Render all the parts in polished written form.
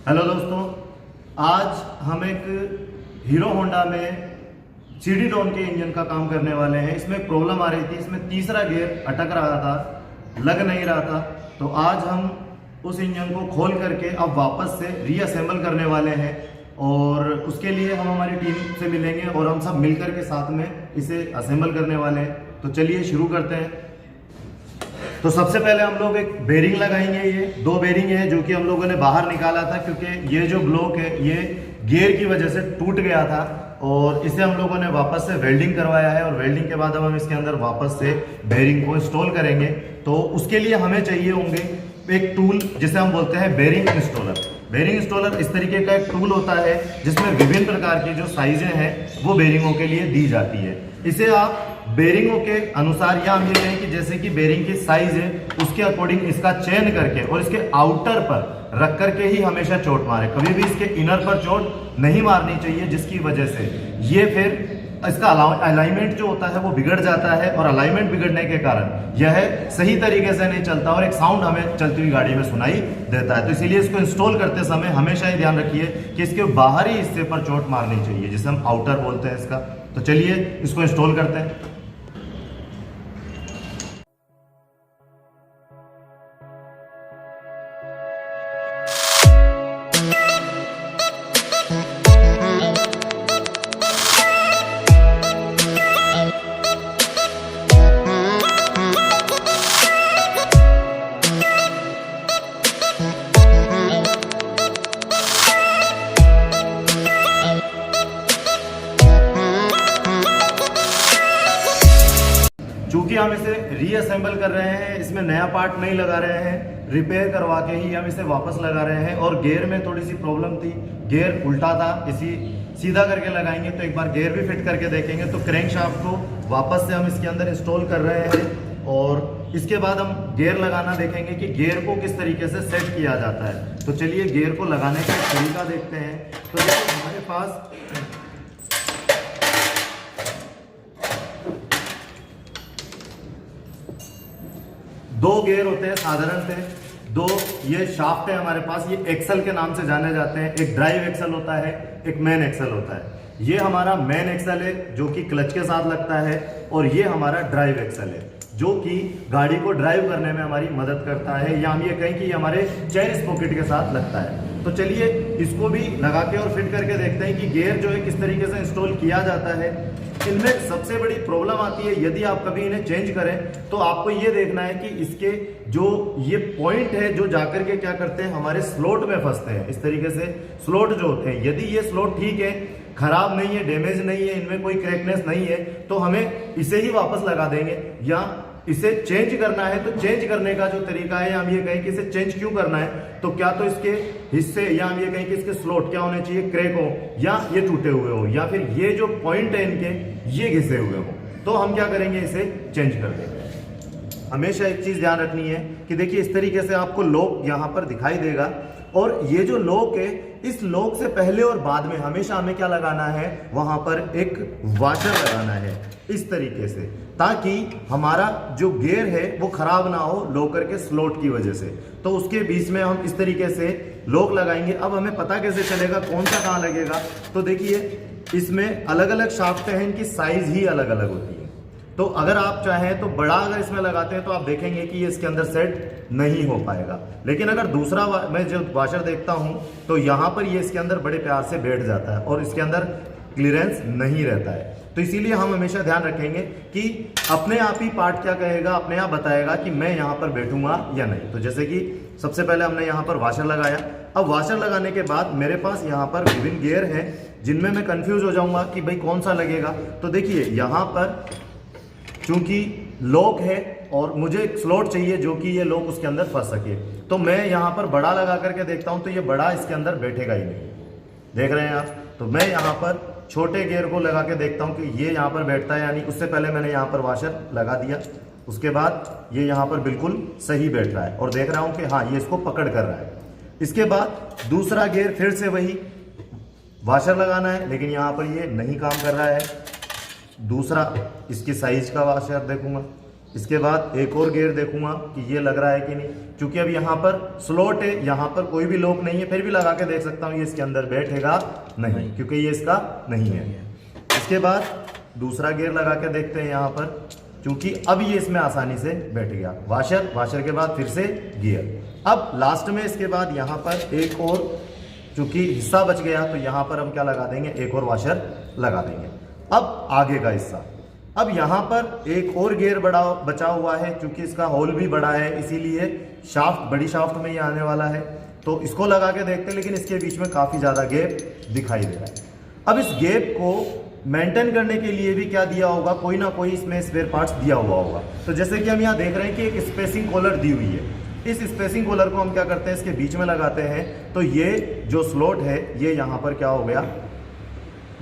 Hello दोस्तों, आज हम एक हीरो होंडा में सीडी डॉन के इंजन का काम करने वाले हैं। इसमें प्रॉब्लम आ रही थी, इसमें तीसरा गियर अटक रहा था, लग नहीं रहा था। तो आज हम उस इंजन को खोल करके अब वापस से रीअसेंबल करने वाले हैं और उसके लिए हम हमारी टीम से मिलेंगे और हम सब मिलकर के साथ में इसे असेंबल करने वाले हैं। तो चलिए शुरू करते हैं। तो सबसे पहले हम लोग एक बेरिंग लगाएंगे। ये दो बेरिंग है जो कि हम लोगों ने बाहर निकाला था, क्योंकि ये जो ब्लॉक है ये गियर की वजह से टूट गया था और इसे हम लोगों ने वापस से वेल्डिंग करवाया है। और वेल्डिंग के बाद अब हम इसके अंदर वापस से बेरिंग को इंस्टॉल करेंगे। तो उसके लिए हमें चाहिए होंगे एक टूल जिसे हम बोलते हैं बेरिंग इंस्टॉलर। बेरिंग इंस्टॉलर इस तरीके का एक टूल होता है जिसमें विभिन्न प्रकार की जो साइजें हैं वो बेरिंगों के लिए दी जाती है। इसे आप बेरिंगों के अनुसार, या हम ये कहें कि जैसे कि बेरिंग की साइज है उसके अकॉर्डिंग इसका चयन करके और इसके आउटर पर रख करके ही हमेशा चोट मारे। कभी भी इसके इनर पर चोट नहीं मारनी चाहिए, जिसकी वजह से ये फिर इसका अलाइनमेंट जो होता है वो बिगड़ जाता है और अलाइनमेंट बिगड़ने के कारण यह सही तरीके से नहीं चलता और एक साउंड हमें चलती हुई गाड़ी में सुनाई देता है। तो इसीलिए इसको इंस्टॉल करते समय हमेशा ही ध्यान रखिए कि इसके बाहरी हिस्से पर चोट मारनी चाहिए, जिसे हम आउटर बोलते हैं इसका। तो चलिए इसको इंस्टॉल करते हैं। चूंकि हम इसे रीअसेंबल कर रहे हैं, इसमें नया पार्ट नहीं लगा रहे हैं, रिपेयर करवा के ही हम इसे वापस लगा रहे हैं। और गियर में थोड़ी सी प्रॉब्लम थी, गियर उल्टा था, इसी सीधा करके लगाएंगे तो एक बार गियर भी फिट करके देखेंगे। तो क्रैंक शाफ्ट को वापस से हम इसके अंदर इंस्टॉल कर रहे हैं और इसके बाद हम गियर लगाना देखेंगे कि गियर को किस तरीके से सेट किया जाता है। तो चलिए गियर को लगाने का तरीका देखते हैं। तो देखिए हमारे पास दो गियर होते हैं साधारण से, दो ये शाफ्ट है हमारे पास, ये एक्सल के नाम से जाने जाते हैं। एक ड्राइव एक्सल होता है, एक मेन एक्सल होता है। ये हमारा मेन एक्सल है जो कि क्लच के साथ लगता है और ये हमारा ड्राइव एक्सल है जो कि गाड़ी को ड्राइव करने में हमारी मदद करता है, या हम ये कहें कि हमारे चेन स्पॉकेट के साथ लगता है। तो चलिए इसको भी लगा के और फिट करके देखते हैं कि गियर जो है किस तरीके से इंस्टॉल किया जाता है। इनमें सबसे बड़ी प्रॉब्लम आती है, यदि आप कभी इन्हें चेंज करें तो आपको ये देखना है कि इसके जो ये पॉइंट है जो जाकर के क्या करते हैं हमारे स्लॉट में फंसते हैं। इस तरीके से स्लॉट जो होते हैं, यदि ये स्लॉट ठीक है, खराब नहीं है, डैमेज नहीं है, इनमें कोई क्रैकनेस नहीं है, तो हमें इसे ही वापस लगा देंगे। या इसे चेंज करना है तो चेंज करने का जो तरीका है, हम ये कहें कि इसे चेंज क्यों करना है, तो क्या तो इसके हिस्से, या हम ये कहें कि इसके स्लॉट क्या होने चाहिए, क्रैक हो, या ये टूटे हुए हो, या फिर ये जो पॉइंट है इनके ये घिसे हुए हो, तो हम क्या करेंगे, इसे चेंज कर देंगे। हमेशा एक चीज ध्यान रखनी है कि देखिए इस तरीके से आपको लॉक यहां पर दिखाई देगा और ये जो लॉक है, इस लॉक से पहले और बाद में हमेशा हमें क्या लगाना है, वहां पर एक वाशर लगाना है इस तरीके से, ताकि हमारा जो गियर है वो खराब ना हो लॉकर के स्लॉट की वजह से। तो उसके बीच में हम इस तरीके से लॉक लगाएंगे। अब हमें पता कैसे चलेगा कौन सा कहाँ लगेगा, तो देखिए इसमें अलग अलग शाफ्ट हैं, इनकी साइज ही अलग अलग होती है। तो अगर आप चाहें तो बड़ा अगर इसमें लगाते हैं तो आप देखेंगे कि ये इसके अंदर सेट नहीं हो पाएगा। लेकिन अगर दूसरा मैं जो वाशर देखता हूं तो यहां पर ये इसके अंदर बड़े प्यार से बैठ जाता है और इसके अंदर क्लियरेंस नहीं रहता है। तो इसीलिए हम हमेशा ध्यान रखेंगे कि अपने आप ही पार्ट क्या कहेगा, अपने आप बताएगा कि मैं यहां पर बैठूंगा या नहीं। तो जैसे कि सबसे पहले हमने यहां पर वाशर लगाया। अब वाशर लगाने के बाद मेरे पास यहां पर विभिन्न गियर हैं जिनमें मैं कंफ्यूज हो जाऊंगा कि भाई कौन सा लगेगा। तो देखिए यहां पर चूंकि लॉक है और मुझे एक स्लॉट चाहिए जो कि ये लॉक उसके अंदर फंस सके, तो मैं यहां पर बड़ा लगा करके देखता हूं तो ये बड़ा इसके अंदर बैठेगा ही नहीं, देख रहे हैं आप। तो मैं यहां पर छोटे गियर को लगा के देखता हूं कि ये यहां पर बैठता है, यानी उससे पहले मैंने यहां पर वाशर लगा दिया, उसके बाद ये यहां पर बिल्कुल सही बैठ रहा है और देख रहा हूं कि हाँ ये इसको पकड़ कर रहा है। इसके बाद दूसरा गियर फिर से वही वाशर लगाना है, लेकिन यहां पर ये नहीं काम कर रहा है। दूसरा इसकी साइज का वाशर देखूंगा, इसके बाद एक और गियर देखूंगा कि ये लग रहा है कि नहीं, क्योंकि अब यहाँ पर स्लॉट है, यहाँ पर कोई भी लॉक नहीं है, फिर भी लगा के देख सकता हूँ ये इसके अंदर बैठेगा नहीं, क्योंकि ये इसका नहीं है। इसके बाद दूसरा गियर लगा के देखते हैं यहाँ पर, क्योंकि अब ये इसमें आसानी से बैठ गया। वाशर के बाद फिर से गियर। अब लास्ट में इसके बाद यहाँ पर एक और चूंकि हिस्सा बच गया तो यहाँ पर हम क्या लगा देंगे, एक और वाशर लगा देंगे। अब आगे का हिस्सा, अब यहाँ पर एक और गियर बचा हुआ है, क्योंकि इसका होल भी बड़ा है, इसीलिए शाफ्ट, बड़ी शाफ्ट में ये आने वाला है, तो इसको लगा के देखते हैं। लेकिन इसके बीच में काफ़ी ज़्यादा गैप दिखाई दे रहा है। अब इस गैप को मेंटेन करने के लिए भी क्या दिया होगा, कोई ना कोई इसमें स्पेयर पार्ट्स दिया हुआ होगा। तो जैसे कि हम यहाँ देख रहे हैं कि एक स्पेसिंग कॉलर दी हुई है, इस स्पेसिंग कॉलर को हम क्या करते हैं, इसके बीच में लगाते हैं, तो ये जो स्लॉट है ये यहाँ पर क्या हो गया,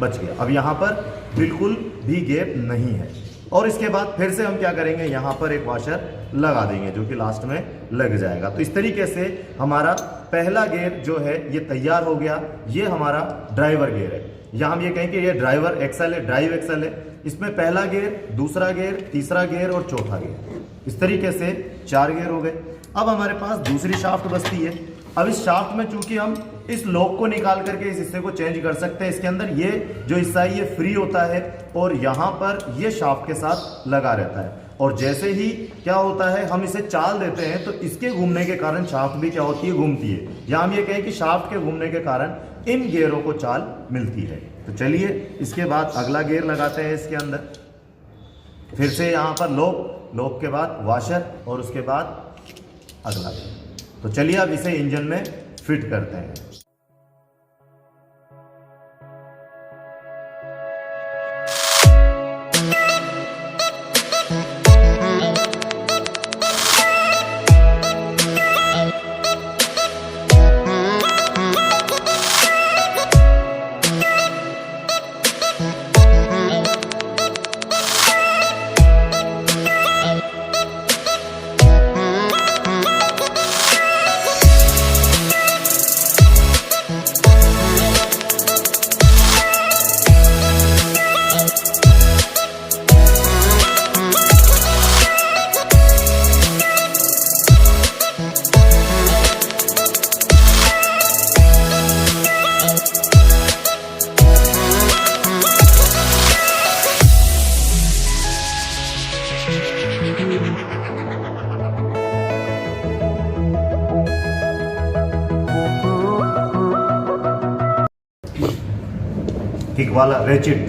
बच गया। अब यहाँ पर बिल्कुल भी गैप नहीं है। और इसके बाद फिर से हम क्या करेंगे, यहाँ पर एक वाशर लगा देंगे जो कि लास्ट में लग जाएगा। तो इस तरीके से हमारा पहला गियर जो है ये तैयार हो गया। ये हमारा ड्राइवर गियर है, या हम ये कहें कि ये ड्राइवर एक्सल है, ड्राइव एक्सल है। इसमें पहला गियर, दूसरा गियर, तीसरा गियर और चौथा गियर, इस तरीके से 4 गियर हो गए। अब हमारे पास दूसरी शाफ्ट बचती है। अब इस शाफ्ट में चूंकि हम इस लॉक को निकाल करके इस हिस्से को चेंज कर सकते हैं, इसके अंदर ये जो हिस्सा है ये फ्री होता है और यहाँ पर ये शाफ्ट के साथ लगा रहता है। और जैसे ही क्या होता है, हम इसे चाल देते हैं तो इसके घूमने के कारण शाफ्ट भी क्या होती है, घूमती है। या हम ये कहें कि शाफ्ट के घूमने के कारण इन गियरों को चाल मिलती है। तो चलिए इसके बाद अगला गियर लगाते हैं इसके अंदर। फिर से यहाँ पर लॉक के बाद वाशर और उसके बाद अगला। तो चलिए अब इसे इंजन में फिट करते हैं। किक वाला रेचिट,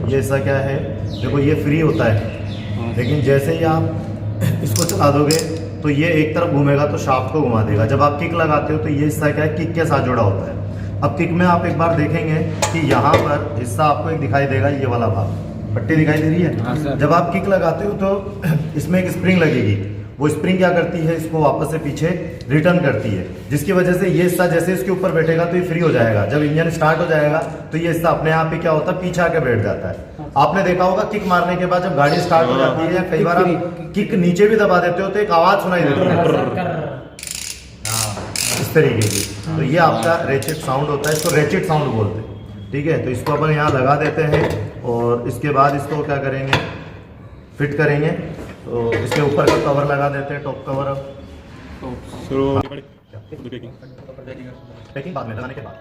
ये ऐसा क्या है, देखो ये फ्री होता है, लेकिन जैसे ही आप इसको चला दोगे तो ये एक तरफ घूमेगा तो शाफ्ट को घुमा देगा। जब आप किक लगाते हो तो ये हिस्सा क्या है, किक के साथ जुड़ा होता है। अब किक में आप एक बार देखेंगे कि यहाँ पर हिस्सा आपको एक दिखाई देगा, ये वाला भाग, पट्टी दिखाई दे रही है। जब आप किक लगाते हो तो इसमें एक स्प्रिंग लगेगी, वो स्प्रिंग क्या करती है, इसको वापस से पीछे रिटर्न करती है, जिसकी वजह से ये हिस्सा जैसे इसके ऊपर बैठेगा तो ये फ्री हो जाएगा। जब इंजन स्टार्ट हो जाएगा तो ये हिस्सा अपने आप ही क्या होता है, पीछे आके बैठ जाता है। आपने देखा होगा किक मारने के बाद जब गाड़ी स्टार्ट हो जाती है या कई बार आप किक नीचे भी दबा देते हो तो एक आवाज सुनाई देती है इस तरीके की। तो ये आपका रेचेट साउंड होता है, इसको रेचेट साउंड बोलते हैं। ठीक है, तो इसको अपन यहाँ लगा देते हैं और इसके बाद इसको क्या करेंगे, फिट करेंगे। तो इसके ऊपर का कवर लगा देते हैं, टॉप कवर। अब पैकिंग बाद में लगाने के बाद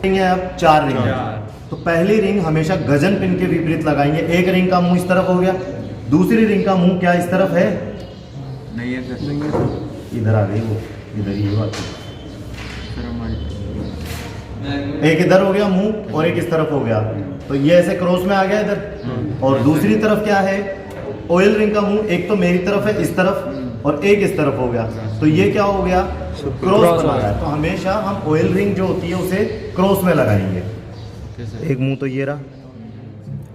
रिंग है, अब 4 रिंग है। तो पहली रिंग हमेशा गजन पिन के विपरीत लगाएंगे। एक रिंग का मुंह इस तरफ हो गया, दूसरी रिंग का मुंह क्या इस तरफ है? नहीं है सर, इधर आ गई वो, इधर ही बात। एक इधर हो गया मुंह और एक इस तरफ हो गया, तो ये ऐसे क्रॉस में आ गया इधर। और दूसरी तरफ क्या है? ऑयल रिंग का मुंह एक तो मेरी तरफ है इस तरफ और एक इस तरफ हो गया, तो ये क्या हो गया? क्रॉस बना है। तो हमेशा हम ऑयल रिंग जो होती है उसे क्रॉस में लगाएंगे। एक मुंह तो ये रहा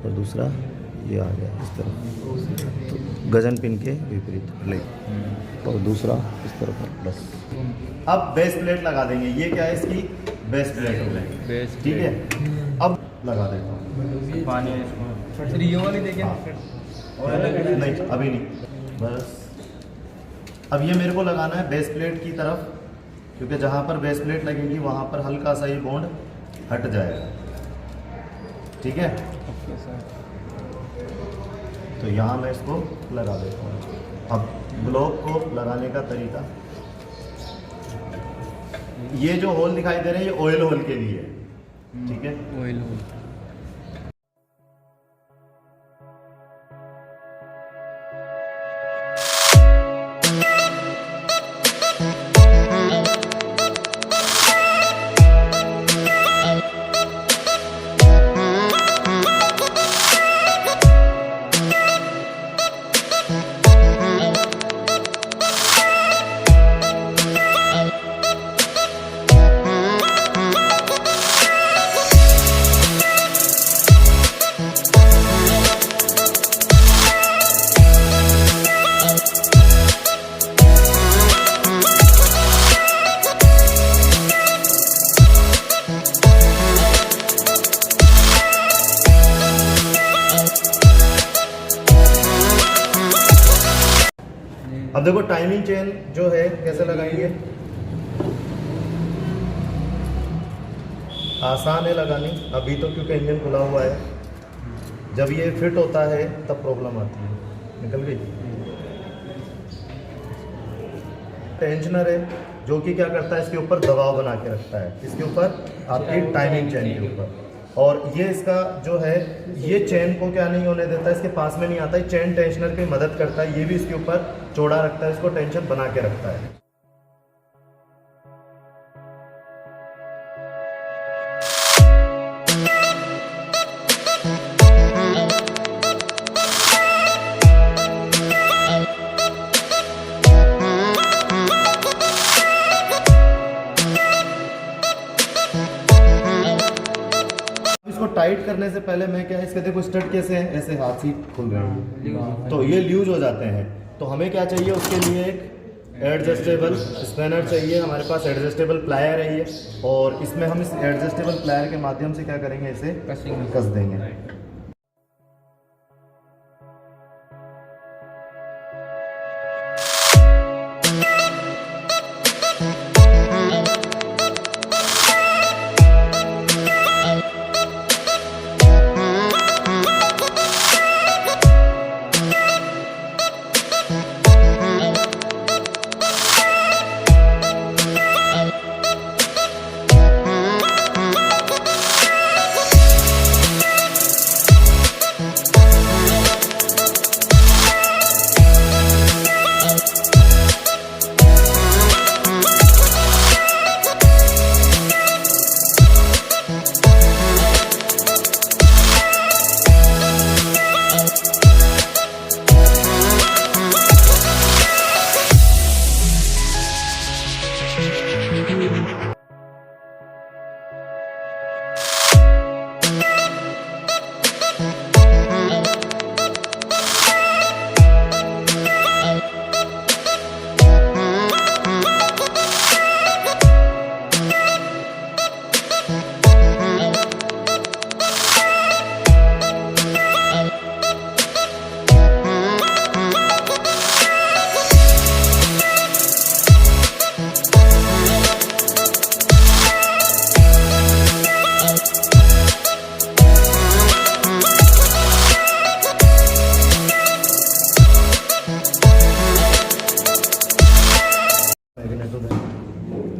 और दूसरा ये आ गया इस तरफ, तो गजन पिन के विपरीत प्लेट, और दूसरा इस तरफ बस। अब बेस प्लेट लगा देंगे। ये क्या है? इसकी बेस प्लेट हो गई, ठीक है। अब लगा देता हूँ पानी नहीं, अभी नहीं, बस। अब ये मेरे को लगाना है बेस प्लेट की तरफ, क्योंकि जहाँ पर बेस प्लेट लगेगी वहाँ पर हल्का सा ये बॉन्ड हट जाएगा, ठीक है। तो यहाँ मैं इसको लगा देता हूँ। अब ब्लॉक को लगाने का तरीका, ये जो होल दिखाई दे रहे हैं ये ऑयल होल के लिए है, ठीक है। Oil hole. अब देखो टाइमिंग चेन जो है कैसे लगाएंगे। आसान है लगानी अभी तो, क्योंकि इंजन खुला हुआ है। जब ये फिट होता है तब प्रॉब्लम आती है। निकल गई। टेंशनर है जो कि क्या करता है, इसके ऊपर दबाव बना के रखता है, इसके ऊपर आपकी टाइमिंग चेन के ऊपर। और ये इसका जो है, ये चेन को क्या नहीं होने देता, इसके पास में नहीं आता है। चेन टेंशनर की मदद करता है, ये भी इसके ऊपर चौड़ा रखता है, इसको टेंशन बना के रखता है। टाइट करने से पहले मैं क्या है, इसके देखो स्टड कैसे हैं, ऐसे हाथ से खुल रहे हैं, तो ये लूज हो जाते हैं। तो हमें क्या चाहिए, उसके लिए एक एडजस्टेबल स्पैनर चाहिए। हमारे पास एडजस्टेबल प्लायर है ये, और इसमें हम इस एडजस्टेबल प्लायर के माध्यम से क्या करेंगे, इसे कस देंगे।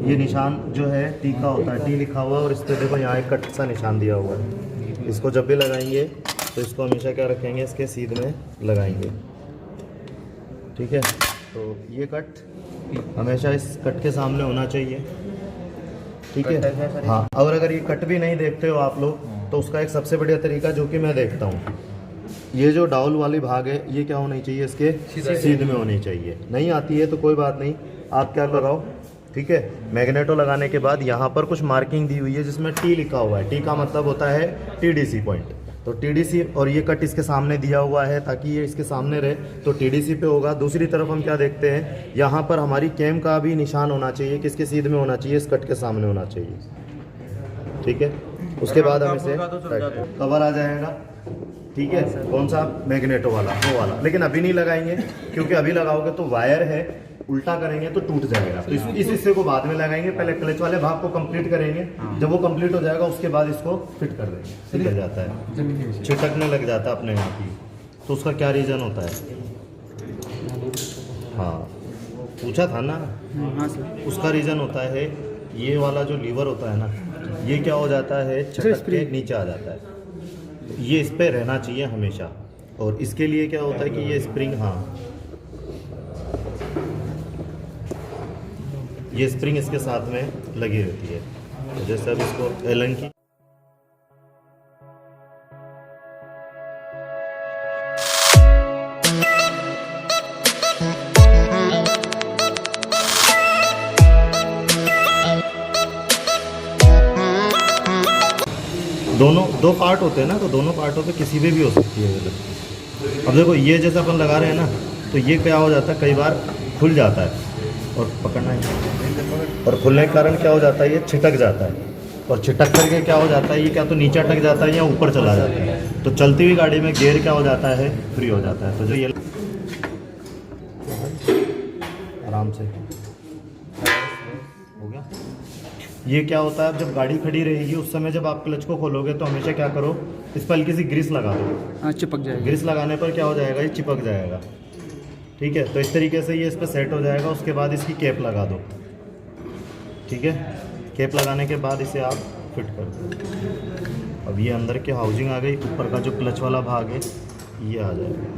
ये निशान जो है टी का होता है, टी लिखा हुआ है और इस पर देखो यहाँ एक कट सा निशान दिया हुआ है। इसको जब भी लगाएंगे तो इसको हमेशा क्या रखेंगे, इसके सीध में लगाएंगे। ठीक है, तो ये कट हमेशा इस कट के सामने होना चाहिए। ठीक है, हाँ। और अगर ये कट भी नहीं देखते हो आप लोग तो उसका एक सबसे बढ़िया तरीका जो कि मैं देखता हूँ, ये जो डाउल वाली भाग है ये क्या होनी चाहिए, इसके सीध में होनी चाहिए। नहीं आती है तो कोई बात नहीं, आप क्या लगाओ, ठीक है, मैग्नेटो लगाने के बाद यहाँ पर कुछ मार्किंग दी हुई है जिसमें टी लिखा हुआ है। टी का मतलब होता है TDC पॉइंट। तो TDC और ये कट इसके सामने दिया हुआ है ताकि ये इसके सामने रहे, तो TDC पे होगा। दूसरी तरफ हम क्या देखते हैं, यहाँ पर हमारी कैम का भी निशान होना चाहिए, किसके सीध में होना चाहिए, इस कट के सामने होना चाहिए। ठीक है, उसके बाद हम इसे कवर आ जाएगा। ठीक है, कौन सा, मैग्नेटो वाला, वो वाला। लेकिन अभी नहीं लगाएंगे क्योंकि अभी लगाओगे तो वायर है, उल्टा करेंगे तो टूट जाएगा। तो इस हिस्से को बाद में लगाएंगे, पहले क्लच वाले भाग को कंप्लीट करेंगे। जब वो कंप्लीट हो जाएगा उसके बाद इसको फिट कर देंगे। फिट हो जाता है, छिटकने लग जाता है अपने आप ही। तो उसका क्या रीज़न होता है, हाँ पूछा था ना, उसका रीज़न होता है ये वाला जो लीवर होता है ना, ये क्या हो जाता है, छटक के नीचे आ जाता है। ये इस पे रहना चाहिए हमेशा। और इसके लिए क्या होता है कि ये स्प्रिंग, हाँ ये स्प्रिंग इसके साथ में लगी रहती है। तो जैसे अब इसको एलन की दोनों दो पार्ट होते हैं ना, तो दोनों पार्टों पे किसी भी हो सकती है ये। अब देखो ये जैसे अपन लगा रहे हैं ना, तो ये क्या हो जाता है, कई बार खुल जाता है और पकड़ना है, और खुलने के कारण क्या हो जाता है, ये छिटक जाता है। और छिटक करके क्या हो जाता है, ये क्या तो नीचे अटक जाता है या ऊपर चला जाता है। तो चलती हुई गाड़ी में गियर क्या हो जाता है, फ्री हो जाता है। तो जो ये आराम से हो गया। ये क्या होता है, अब जब गाड़ी खड़ी रहेगी उस समय जब आप क्लच को खोलोगे तो हमेशा क्या करो, इस पर हल्की सी ग्रीस लगा दो। हाँ, चिपक जाएगा। ग्रीस लगाने पर क्या हो जाएगा, ये चिपक जाएगा। ठीक है, तो इस तरीके से ये इस पर सेट हो जाएगा। उसके बाद इसकी कैप लगा दो। ठीक है, कैप लगाने के बाद इसे आप फिट कर दो। अब ये अंदर की हाउसिंग आ गई, ऊपर का जो क्लच वाला भाग है ये आ जाएगा।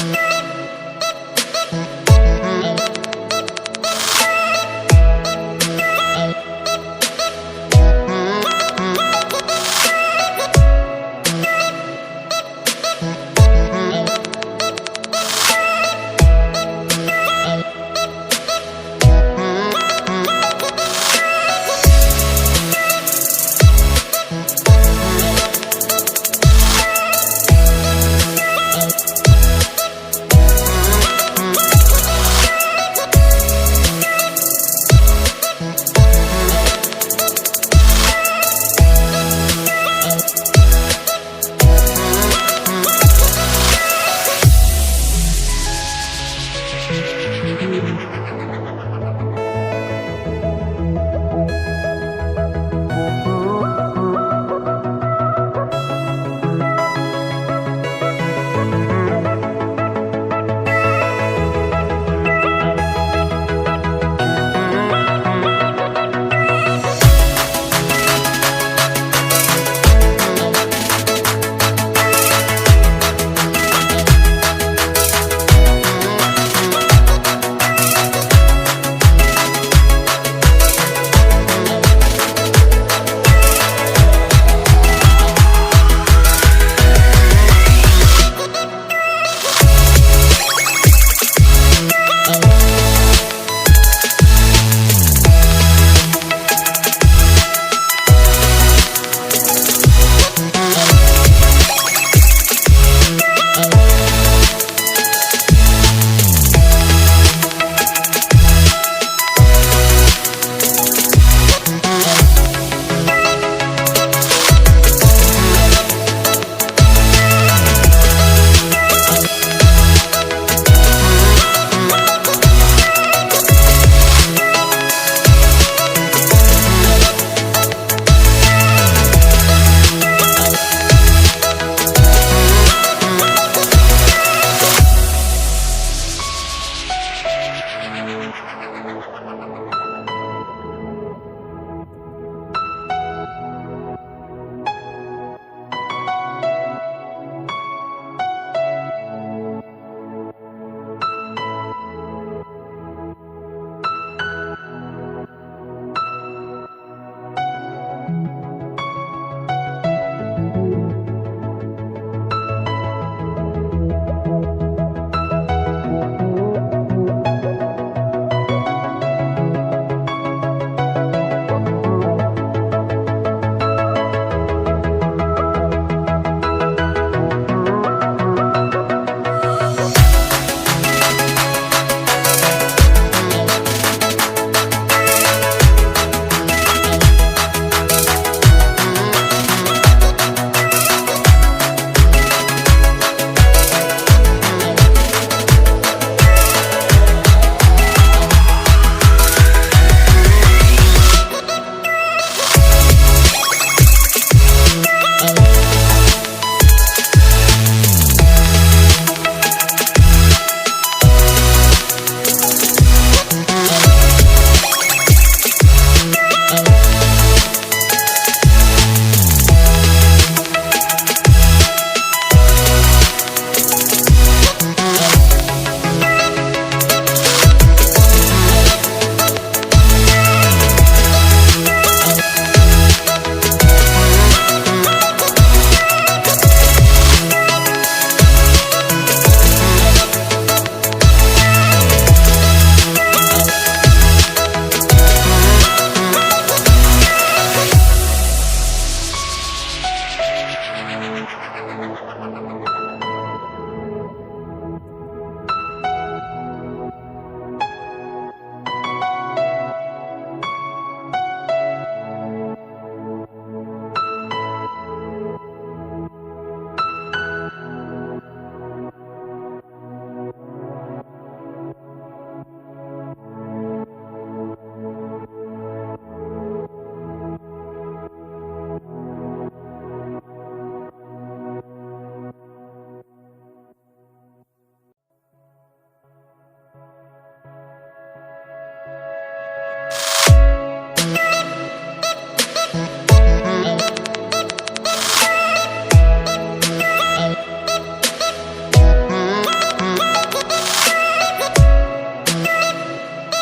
Thank you.